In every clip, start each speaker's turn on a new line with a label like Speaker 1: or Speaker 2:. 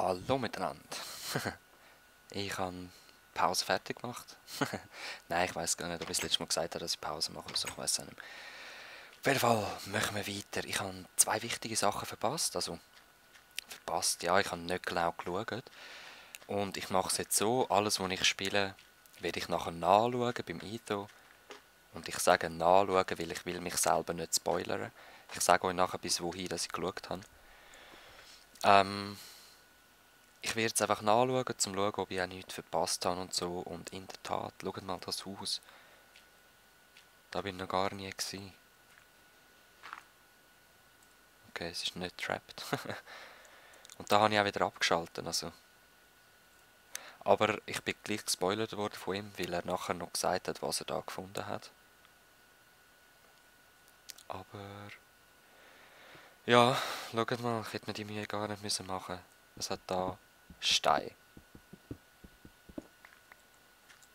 Speaker 1: Hallo miteinander. Ich habe Pause fertig gemacht. Nein, ich weiß gar nicht, ob ich das letzte Mal gesagt habe, dass ich Pause mache oder so. Ich weiß es nicht. Auf jeden Fall machen wir weiter. Ich habe zwei wichtige Sachen verpasst. Also, verpasst, ja, ich habe nicht genau geschaut. Und ich mache es jetzt so, alles, was ich spiele, werde ich nachher nachschauen beim Ito. Und ich sage nachschauen, weil ich will mich selber nicht spoilern. Ich sage euch nachher, bis wohin dass ich geschaut habe. Ich werde jetzt einfach nachschauen, um zu schauen, ob ich auch nichts verpasst habe und so. Und in der Tat, schaut mal das Haus. Da bin ich noch gar nie gewesen. Okay, es ist nicht trapped. Und da habe ich auch wieder abgeschaltet, also. Aber ich bin gleich gespoilert worden von ihm, weil er nachher noch gesagt hat, was er da gefunden hat. Aber... Ja, schaut mal, ich hätte mir die Mühe gar nicht müssen machen. Es hat da Stein.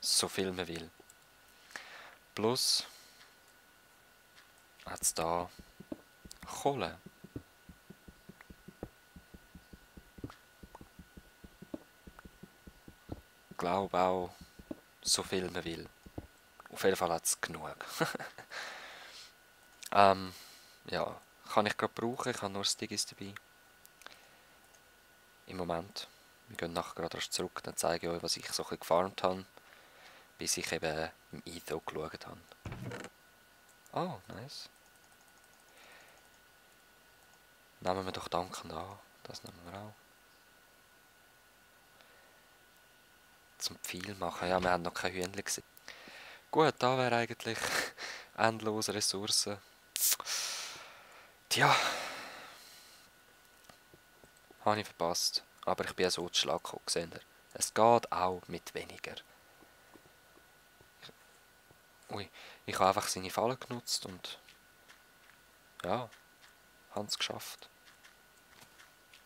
Speaker 1: So viel man will. Plus hat es da Kohle. Ich glaube auch, so viel man will. Auf jeden Fall hat es genug. Ja, kann ich gerade brauchen, ich habe nur Stigis dabei. Im Moment. Wir gehen nachher gerade erst zurück, dann zeige ich euch, was ich so ein bisschen gefarmt habe, bis ich eben im Etho geschaut habe. Oh, nice. Nehmen wir doch dankend an, das nehmen wir auch. Zum Pfeil machen, ja, wir haben noch kein Hühnchen gesehen. Gut, da wäre eigentlich endlose Ressourcen. Tja, habe ich verpasst. Aber ich bin ja so zu Schlag gekommen, seht ihr. Es geht auch mit weniger. Ui, ich habe einfach seine Falle genutzt und... Ja, haben es geschafft.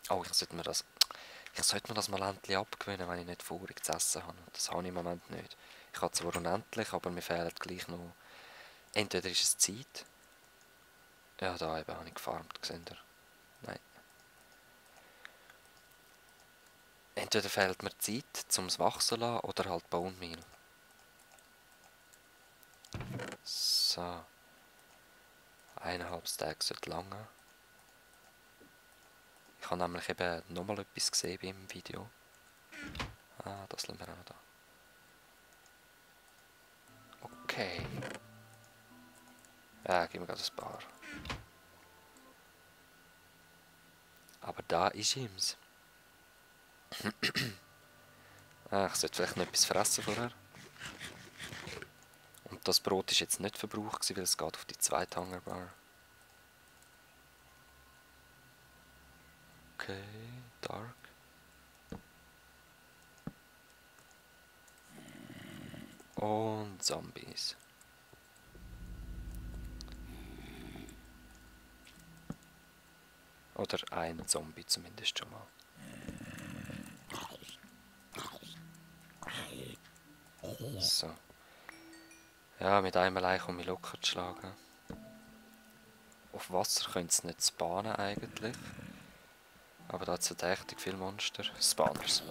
Speaker 1: Oh, ich sollte mir das mal endlich abgewöhnen, wenn ich nicht vorig zu essen habe. Das habe ich im Moment nicht. Ich habe zwar unendlich, aber mir fehlt gleich noch... Entweder ist es Zeit... Ja, da eben habe ich gefarmt, seht ihr. Nein. Entweder fehlt mir Zeit, um es wachsen zu lassen, oder halt Bone Meal. So. 1,5 Stacks sollte lange. Ich habe nämlich eben nochmal etwas gesehen beim Video. Ah, das lassen wir auch noch da. Okay. Ja, gib mir gerade ein paar. Aber da ist ihm's. Ah, ich sollte vielleicht noch etwas fressen vorher. Und das Brot ist jetzt nicht verbraucht, weil es geht auf die zweite Hungerbar. Okay, dark. Und Zombies. Oder ein Zombie zumindest schon mal. So. Ja, mit einem allein komme ich locker zu schlagen. Auf Wasser können sie nicht spawnen eigentlich. Aber da hat es verdächtig viele Monster. Spawners.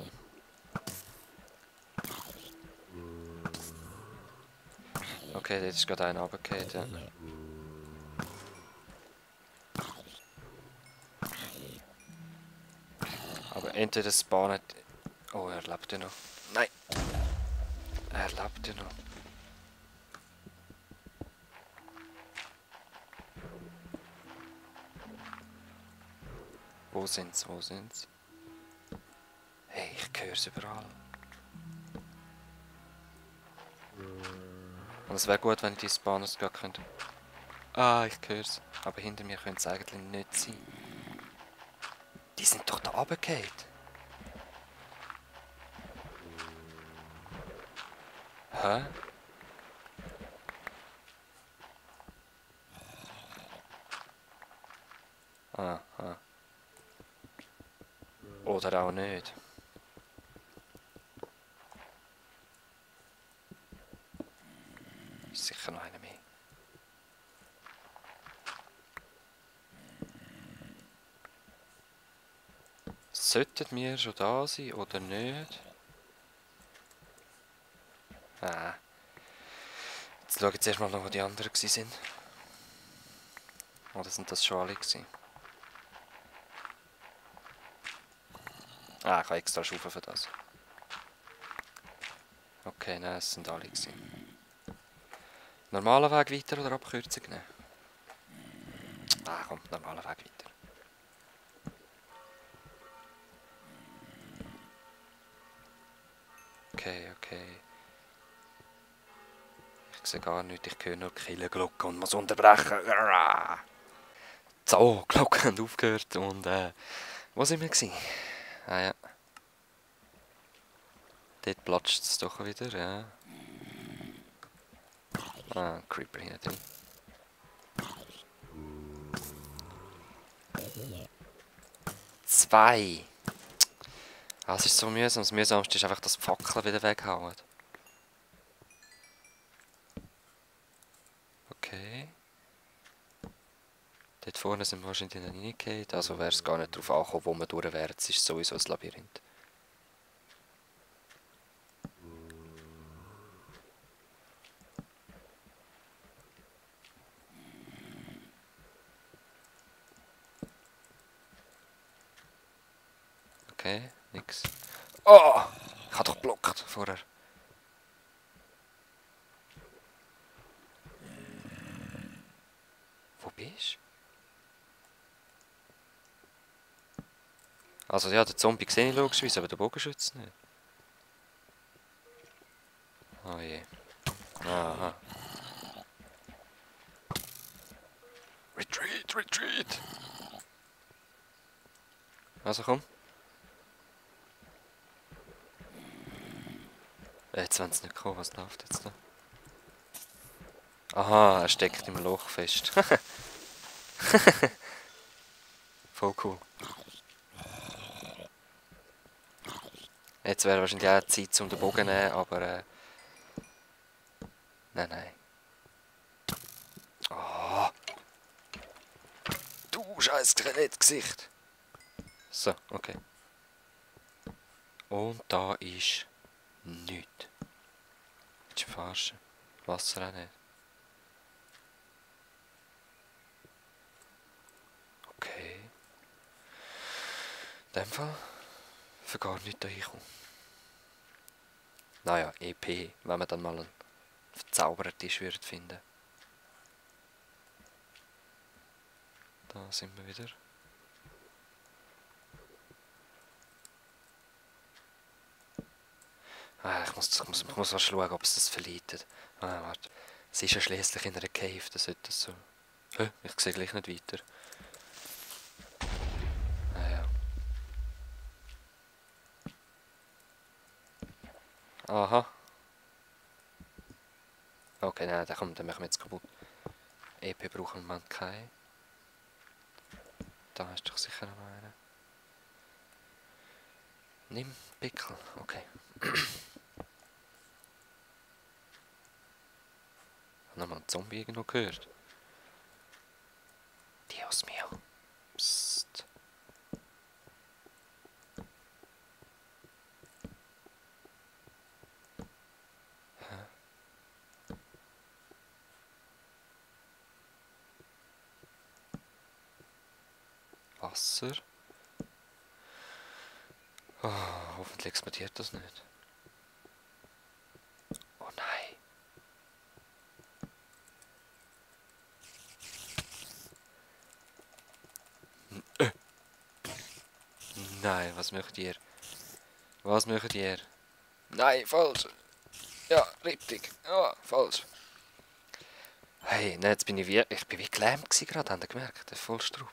Speaker 1: Okay, dort ist gerade einer runtergefallen. Ja. Aber entweder spawnet... Oh, er lebt ja noch. Nein! Er lebt ja noch. Wo sind's? Wo sind's? Hey, ich höre es überall. Und es wäre gut, wenn ich die Spawners gerade könnte. Ah, ich höre es. Aber hinter mir könnte es eigentlich nicht sein. Die sind doch da runtergefallen. Hä? Ah, ah. Oder auch nicht. Ist sicher noch einer mehr. Sollten wir schon da sein oder nicht? Jetzt schauen wir jetzt erstmal noch, wo die anderen waren. Oder sind das schon alle gewesen? Ich habe extra Schufe für das. Okay, nein, es sind alle gewesen. Normaler Weg weiter oder Abkürzung nehmen? Komm, normaler Weg weiter. Okay. Ich sehe gar nichts, ich höre nur Killenglocke und muss unterbrechen. So, Glocken haben aufgehört und wo sind wir gewesen? Ja. Dort platscht es doch wieder, ja. Creeper hinten drin. Zwei! Es ist so mühsam. Das Mühsamste ist einfach, dass die Fackeln wieder weghauen. Okay. Dort vorne sind wir wahrscheinlich noch reingegangen. Also wäre es gar nicht darauf angekommen, wo man durch wäre. Es ist sowieso ein Labyrinth. Okay, nix. Oh! Ich habe doch geblockt vorher. Wo bist du? Also ja, der Zombie sehe ich logischerweise, aber der Bogenschütze nicht. Oh je. Aha. Retreat! Also komm. Jetzt wollen sie nicht kommen, was läuft jetzt da? Aha, er steckt im Loch fest. Voll cool. Jetzt wäre wahrscheinlich auch Zeit, um den Bogen zu nehmen, aber Nein. Oh, du scheiß Skelettgesicht. So, okay. Und da ist nichts. Willst du verarschen? Wasser auch nicht. Okay. In dem Fall für gar nichts da hinkommen. Naja, EP, wenn man dann mal einen verzauberten Tisch würde finden. Da sind wir wieder. Ich muss mal schauen, ob es das verleitet. Warte. Es ist ja schliesslich in einer Cave, das sollte das so... Ich sehe gleich nicht weiter. Ja. Aha. Okay, nein, den machen wir jetzt kaputt. EP brauchen wir keinen. Da hast du doch sicher noch einen. Nimm Pickel, okay. Ich habe nochmal einen Zombie irgendwo gehört. Dios mio. Psst. Wasser. Oh, hoffentlich explodiert das nicht. Oh nein. Nein, was macht ihr? Was macht ihr? Nein, falsch. Ja, richtig. Ja, falsch. Hey, nein, jetzt bin ich wie... Ich bin wie gelähmt gerade, habt ihr gemerkt? Der Vollstraub.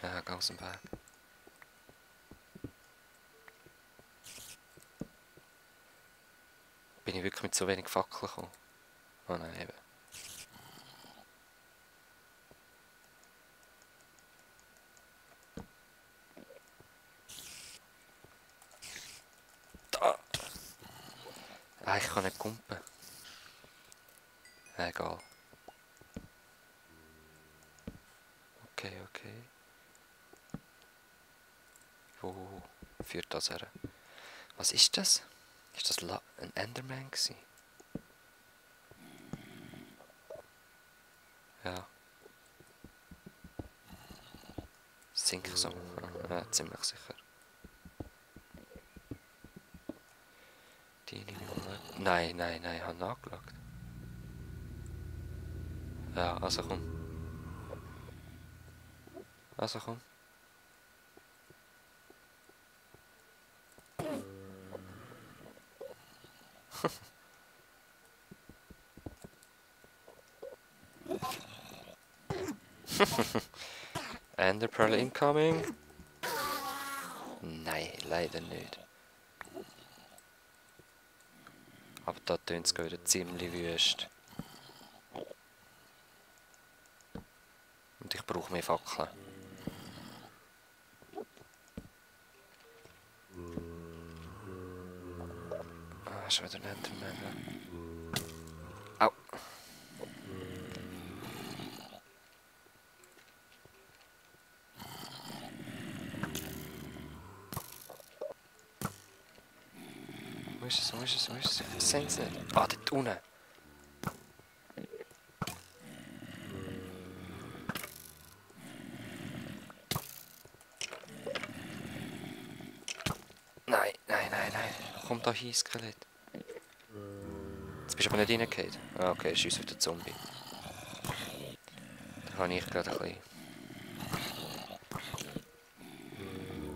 Speaker 1: Ja, geh aus dem Weg. Bin ich wirklich mit so wenig Fackeln gekommen? Oh nein, eben. Da! Ich kann nicht kumpen. Egal. Okay. Wo führt das her? Was ist das? Ist das ein Enderman gewesen? Ja. Sink so. Ja, ziemlich sicher. Die nehme ich mal. Nein, nein, nein, ich habe nachgeschaut. Ja, also komm. Also komm. Enderpearl incoming. Nein, leider nicht. Aber da tönt es wieder ziemlich wüst. Und ich brauche mehr Fackeln. Ah, ist wieder ein Enderman. Au! Wo ist es? Wo ist es? Wo ist es? Ich sehe es nicht. Ah, dort unten. Nein, nein, nein, nein. Komm da hin, Skelett. Jetzt bist du aber nicht reingefallen. Ah, okay, ist uns wieder Zombie. Da habe ich gerade ein bisschen...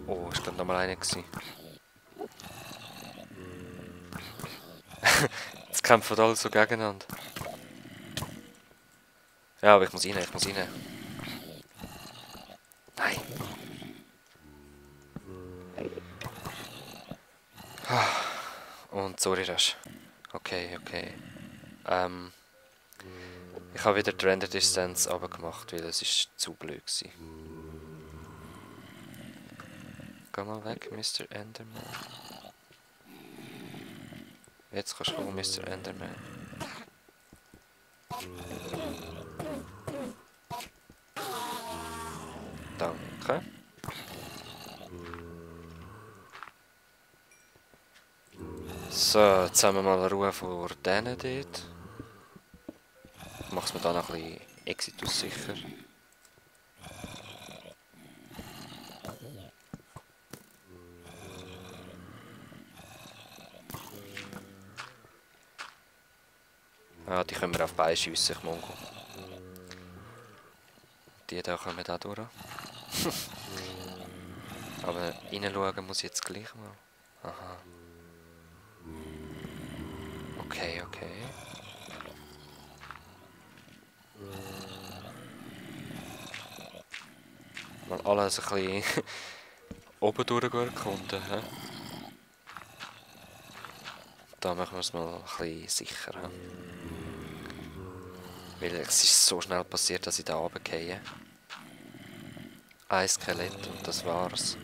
Speaker 1: Oh, ist gerade noch mal einer gewesen. Jetzt kämpfen alle so gegeneinander. Ja, aber ich muss rein, ich muss rein. Nein. Und sorry, Rasch. Okay, okay. Ich habe wieder die Render-Distanz runtergemacht, weil es ist zu blöd war. Geh mal weg, Mr. Enderman. Jetzt kannst du kommen, Mr. Enderman. Danke. So, jetzt haben wir mal Ruhe vor denen dort. Ich mach's mir da noch ein bisschen Exitus sicher. Ah, die können wir auf Bein schiessen, ich Mongo. Die da kommen da durch. Aber reinschauen muss ich jetzt gleich mal. Aha. Okay, okay. Mal alles ein bisschen oben durchgekommen. Da machen wir es mal ein bisschen sicher. Weil es ist so schnell passiert, dass ich da runtergehe. Ein Skelett und das war's.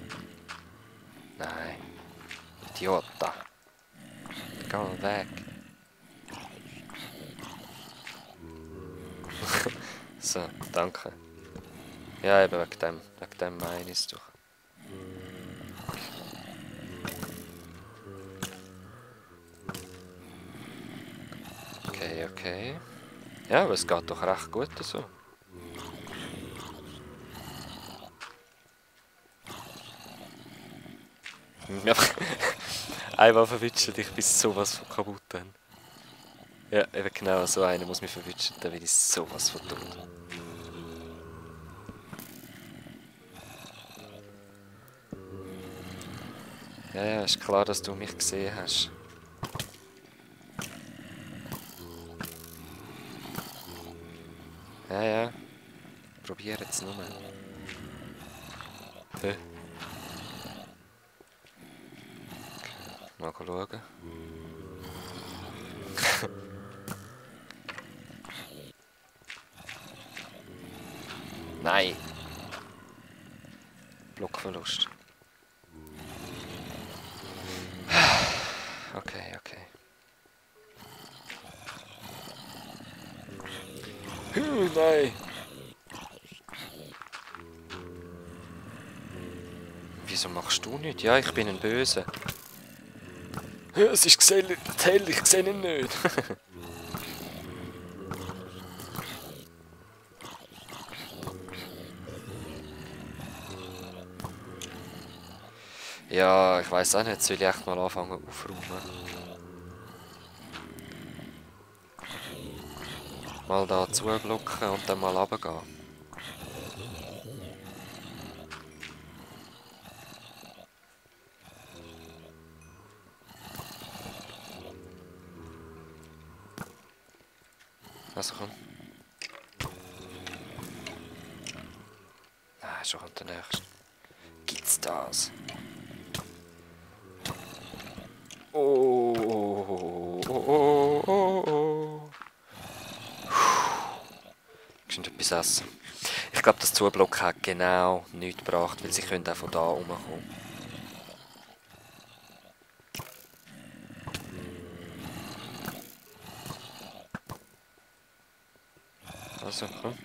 Speaker 1: Nein. Idiota. Geh mal weg. So, danke. Ja, eben wegen dem meine ich es doch. Okay, okay. Ja, aber es geht doch recht gut so. Ja, einmal verwitschen, ich bin sowas von kaputt dann. Ja, eben genau so einer muss mich verwitschen, dann bin ich sowas von tot. Ja, ja, ist klar, dass du mich gesehen hast. Ja, ja. Probier jetzt nur. Hä? Mal schauen. Nein! Blockverlust. Okay, okay. Nein! Wieso machst du nicht? Ja, ich bin ein Böse. Ja, es ist hell, ich sehe ihn nicht. Ja, ich weiss auch nicht, soll ich echt mal anfangen aufräumen? Mal da zublocken und dann mal runtergehen. Also komm. Nein, schon kommt der nächste. Gibt's das? Oh, oh, oh, oh, oh, oh. Geschwind etwas essen. Ich glaube, das Zublocken hat genau nichts gebracht, weil sie können auch von da rumkommen. Also, komm.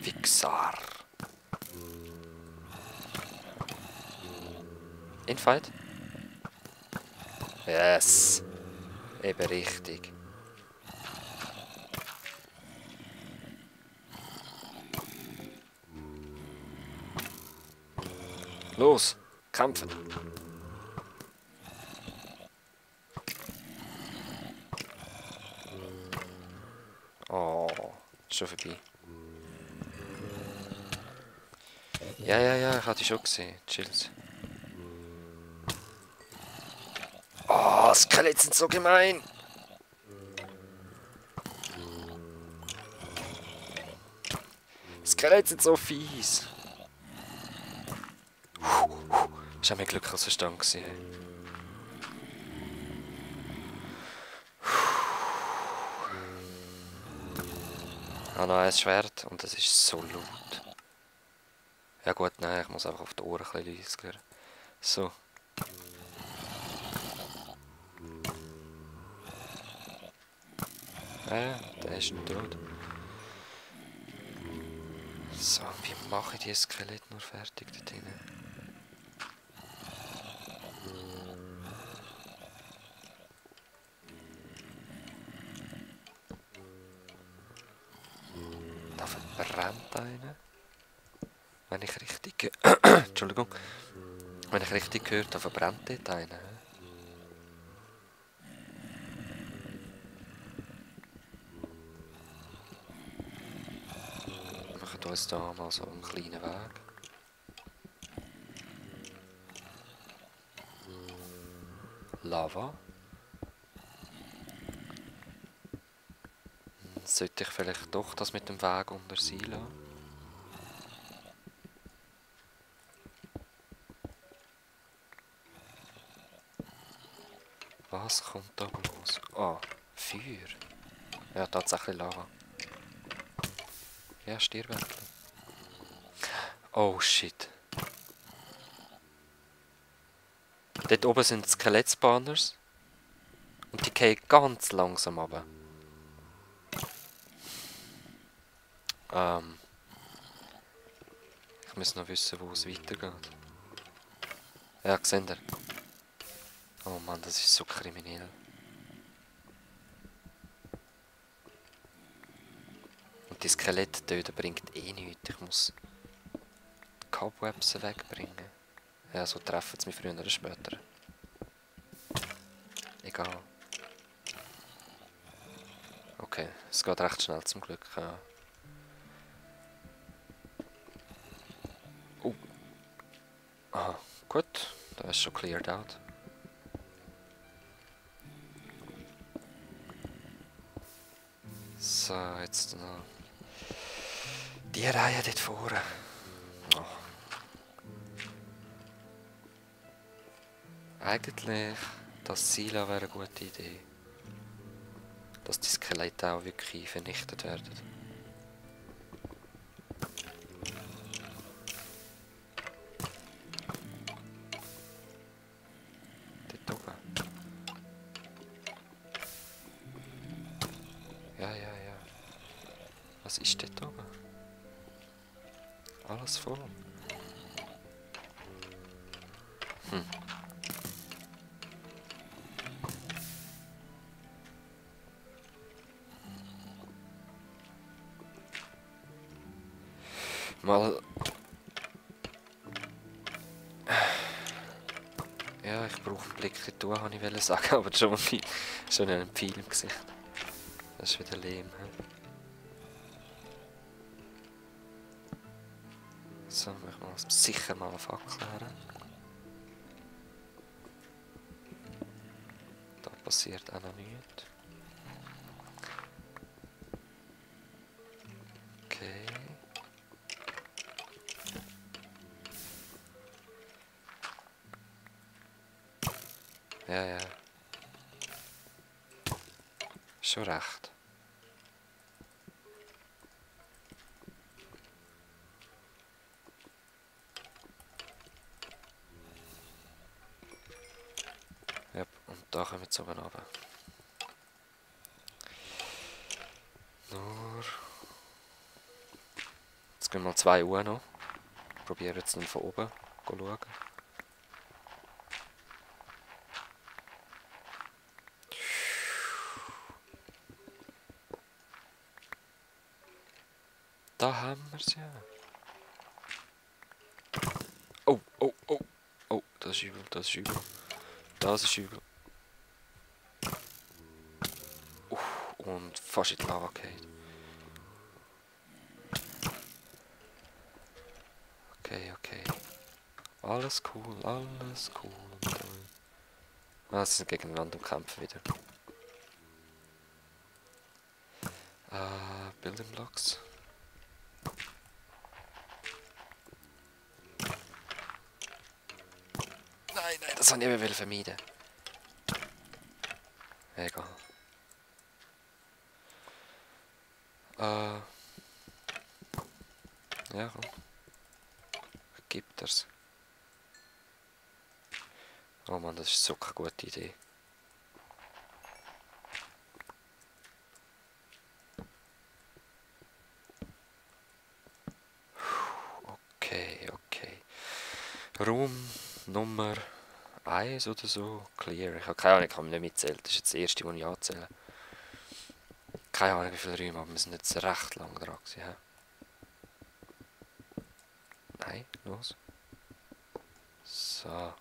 Speaker 1: Wichser. Infight? Yes. Eben richtig. Los, kämpfen. Oh, schon vorbei. Ja, ja, ja, ich hatte die schon gesehen. Chills. Oh, Skelette sind so gemein. Skelette sind so fies. Das war mein Glück als Verstand gewesen. Ich habe noch ein Schwert und es ist so laut. Ja gut, nein, ich muss einfach auf die Ohren ein bisschen leise hören. So. Ja, der ist nicht tot. So, wie mache ich die Skelette nur fertig dort drinnen? Da verbrennt einer. Wenn ich richtig... Entschuldigung. Wenn ich richtig höre, da verbrennt dort einer. Wir machen uns da mal so einen kleinen Weg. Lava. Sollte ich vielleicht doch das mit dem Weg unter sein lassen? Was kommt da los? Ah, Feuer. Ja, tatsächlich Lava. Ja, Stirnwändchen. Oh shit. Dort oben sind Skelett-Spawners. Und die gehen ganz langsam runter. Ich muss noch wissen, wo es weitergeht. Ja, seht ihr? Oh Mann, das ist so kriminell. Und die Skelette töten bringt eh nichts. Ich muss die Cobwebs wegbringen. Ja, so treffen sie mich früher oder später. Egal. Okay, es geht recht schnell zum Glück. Ja. Aha, gut. Da ist schon cleared out. So, jetzt noch die Reihe dort vorne. Oh. Eigentlich, das Silo wäre eine gute Idee. Dass die Skelette auch wirklich vernichtet werden. Dort oben. Ja, ja, ja. Was ist dort oben? Alles voll. Mal... Ja, ich brauche einen Blick in die Tour, habe ich sagen, aber schon ein Pfeil im Gesicht. Das ist wieder Lehm. So, machen wir sicher mal eine Fackel her. Da passiert auch noch nichts. Okay. Ja, ja. Schon recht. Ja, und da kommen wir jetzt oben runter. Nur... Jetzt gehen wir 2 Uhr noch. Probieren jetzt dann von oben zu schauen. Da haben wir es ja. Oh, oh, oh. Oh, das ist übel, das ist übel. Das ist übel. Und fast in die Lava gefallen. Okay, okay. Alles cool, alles cool. Ah, sie sind gegeneinander am Kämpfen wieder. Building Blocks. Nein, nein, das wollte ich eben vermeiden. Egal. Ja, komm. Gibt er's. Oh Mann, das ist so keine gute Idee. Okay, okay. Raum Nummer 1 oder so. Clear. Ich habe keine Ahnung, ich kann mich nicht mitzählen. Das ist jetzt das erste, was ich anzähle. Keine Ahnung, wie viele Räume, aber wir sind jetzt recht lang dran gewesen. Ja? Nein, los. So.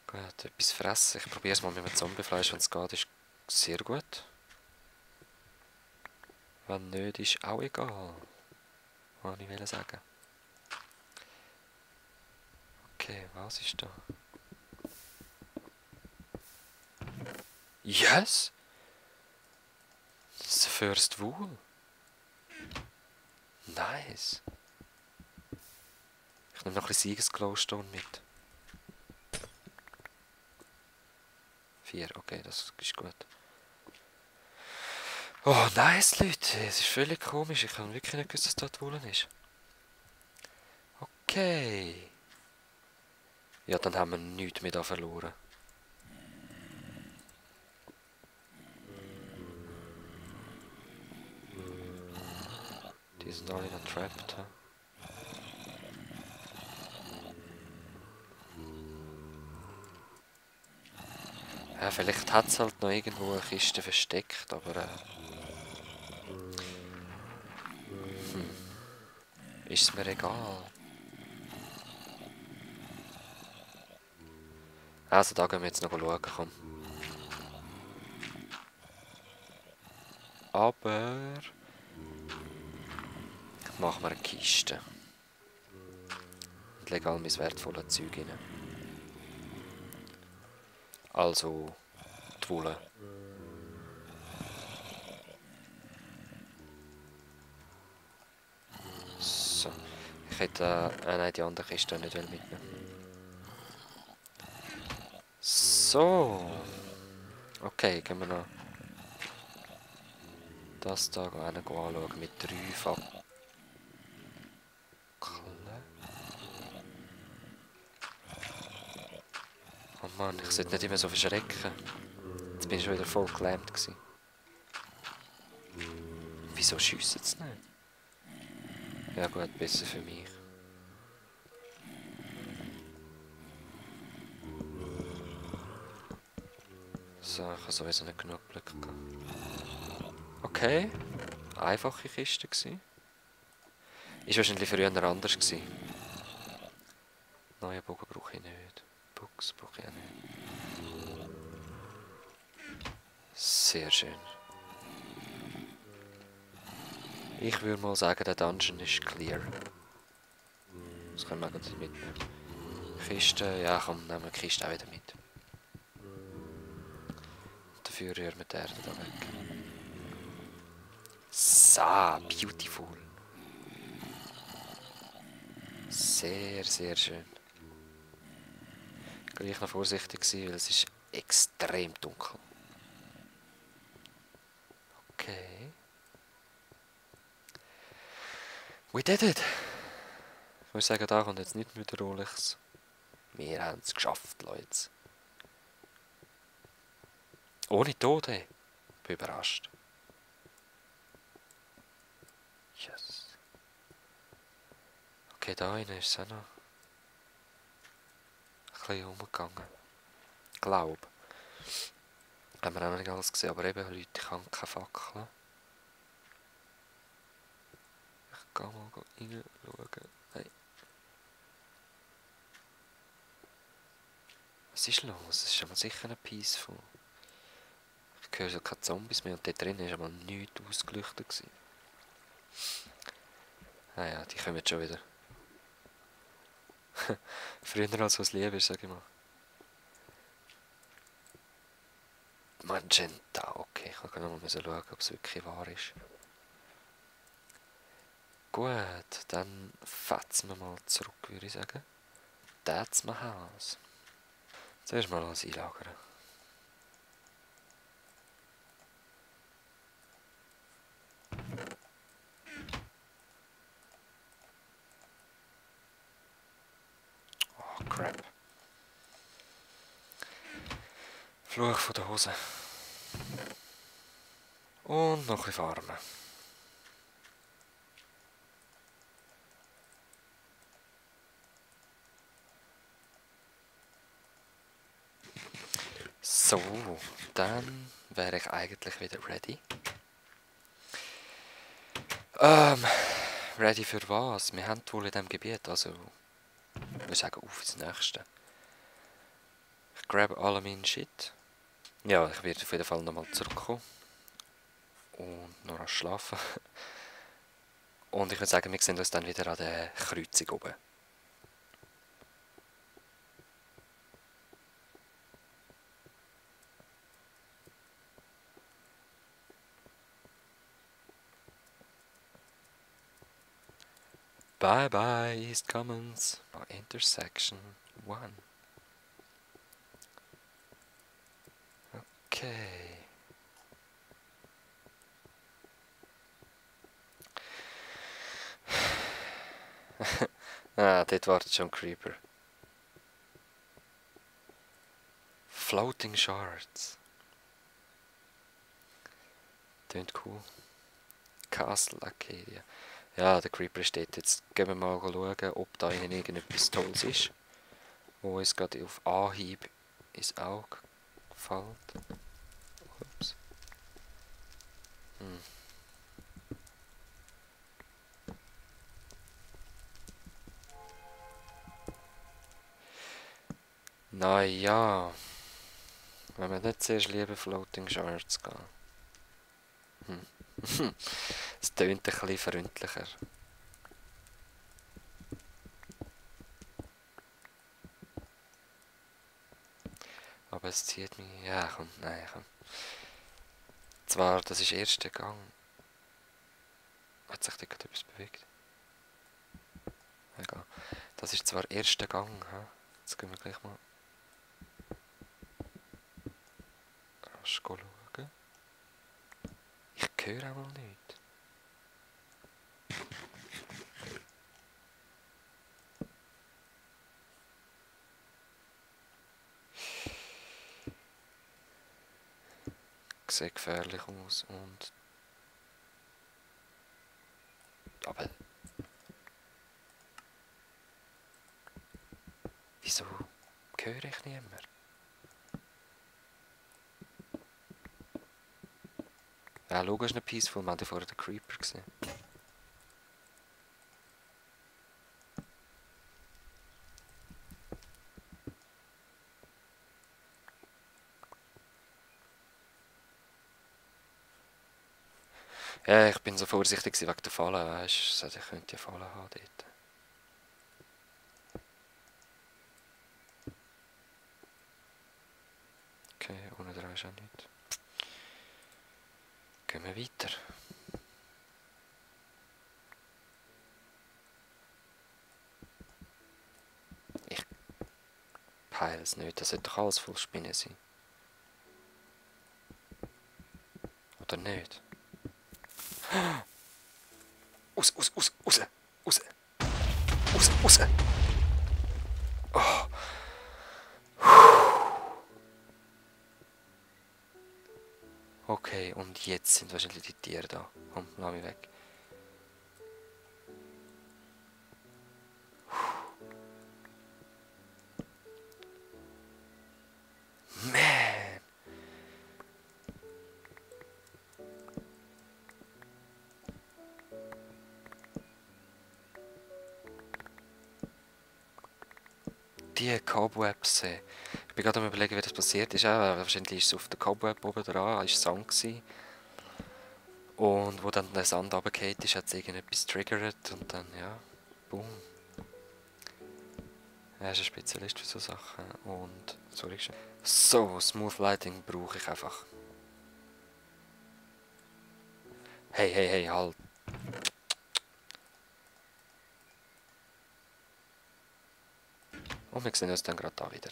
Speaker 1: Gut, etwas fressen. Ich probiere es mal mit dem Zombiefleisch, wenn es geht, ist sehr gut. Wenn nicht, ist auch egal. Was ich sagen. Okay, was ist da? Yes! Das ist First Wool. Nice. Ich nehme noch ein bisschen Siegesglowstone mit. 4, okay, das ist gut. Oh, nice, Leute. Es ist völlig komisch. Ich habe wirklich nicht gewusst, dass dort Wohlen ist. Okay. Ja, dann haben wir nichts mehr da verloren. Die sind alle noch trapped. He? Ja, vielleicht hat es halt noch irgendwo eine Kiste versteckt, aber ist es mir egal. Also da gehen wir jetzt noch schauen, komm. Aber... machen wir eine Kiste. Und lege all mein wertvolles Zeug rein. Also... die Wolle. So. Ich hätte... nein, die andere Kiste nicht mitnehmen. So. Okay, gehen wir noch... das da anschauen mit 3 Fackeln. Oh Mann, ich sollte nicht immer so verschrecken. Jetzt bin ich schon wieder voll gelähmt gewesen. Wieso schiessen sie nicht? Ja gut, besser für mich. So, ich habe sowieso nicht genug Glück gehabt. Okay, einfache Kiste gewesen. Ist wahrscheinlich früher anders gewesen. Neue Bogen brauche ich nicht. Box brauche ich auch nicht. Sehr schön. Ich würde mal sagen, der Dungeon ist clear. Das können wir gleich mitnehmen. Kiste, ja komm, nehmen wir die Kiste auch wieder mit. Dafür rühren wir die Erde da weg. So, beautiful. Sehr, sehr schön. Gleich noch vorsichtig sein, weil es ist extrem dunkel. Okay. We did it! Ich muss sagen, da kommt jetzt nicht mehr Bedrohliches. Wir haben es geschafft, Leute. Ohne Tode. Bin überrascht. Yes. Okay, da innen ist es auch noch ein bisschen umgegangen. Glaub. Haben wir auch noch nicht alles gesehen, aber eben, Leute, ich habe keine Fackel. Ich gehe mal rein schauen. Nein. Was ist los? Es ist aber sicher ein Peaceful. Ich höre so keine Zombies mehr und dort drin war aber nichts ausgeleuchtet gewesen. Naja, die kommen jetzt schon wieder. Früher als was Liebe ist, sag ich mal. Magenta, okay, ich kann noch mal schauen, ob es wirklich wahr ist. Gut, dann fetzen wir mal zurück, würde ich sagen. That's my house. Zuerst mal alles einlagern. Oh, crap. Fluch von der Hose. Und noch ein bisschen farmen. So, dann wäre ich eigentlich wieder ready. Ready für was? Wir haben wohl in diesem Gebiet, also ich würde sagen, auf ins Nächste. Ich grab alle meinen Shit. Ja, ich werde auf jeden Fall nochmal zurückkommen. Und noch rasch schlafen. Und ich würde sagen, wir sehen uns dann wieder an der Kreuzung oben. Bye bye, East Commons. Intersection 1. Okay. Ah, dort wartet schon ein Creeper. Floating Shards. Klingt cool. Castle Arcadia. Ja, der Creeper steht jetzt. Gehen wir mal schauen, ob da innen irgendetwas Tolles ist. Wo es gerade auf Anhieb ins Auge fällt. Ups. Naja. Wenn wir nicht zuerst lieber Floating Shards gehen. Es tönt ein bisschen freundlicher. Aber es zieht mich... Ja, komm, nein, komm. Zwar, das ist der erste Gang. Hat sich da gerade etwas bewegt? Egal. Das ist zwar der erste Gang. He? Jetzt gehen wir gleich mal rasch schauen. Ich höre auch mal nichts. Sieht gefährlich aus und... Aber... Wieso höre ich niemand? Ja, logisch nicht peaceful, wir haben ja vorher den Creeper gesehen. Ja, ich bin so vorsichtig wegen der Falle, weißt du, ich könnte ja Falle haben dort. Okay, ohne dran ist auch nicht. Gehen wir weiter. Ich peile es nicht, das sollte doch alles voll Spinnen sein. Oder nicht? Raus, raus, raus, raus, raus, raus, raus. Oh. Okay, und jetzt sind wahrscheinlich die Tiere da. Komm, lass mich weg. Man! Die Cobwebs. Ich bin gerade am überlegen, wie das passiert ist. Wahrscheinlich ist es auf der Cobweb oben dran, ist Sand gewesen. Und wo dann der Sand runtergefallen ist, hat es irgendetwas triggert und dann, ja, boom. Er ist ein Spezialist für so Sachen. Und, sorry schon. So, Smooth Lighting brauche ich einfach. Hey, hey, hey, halt. Und wir sehen uns dann gerade da wieder.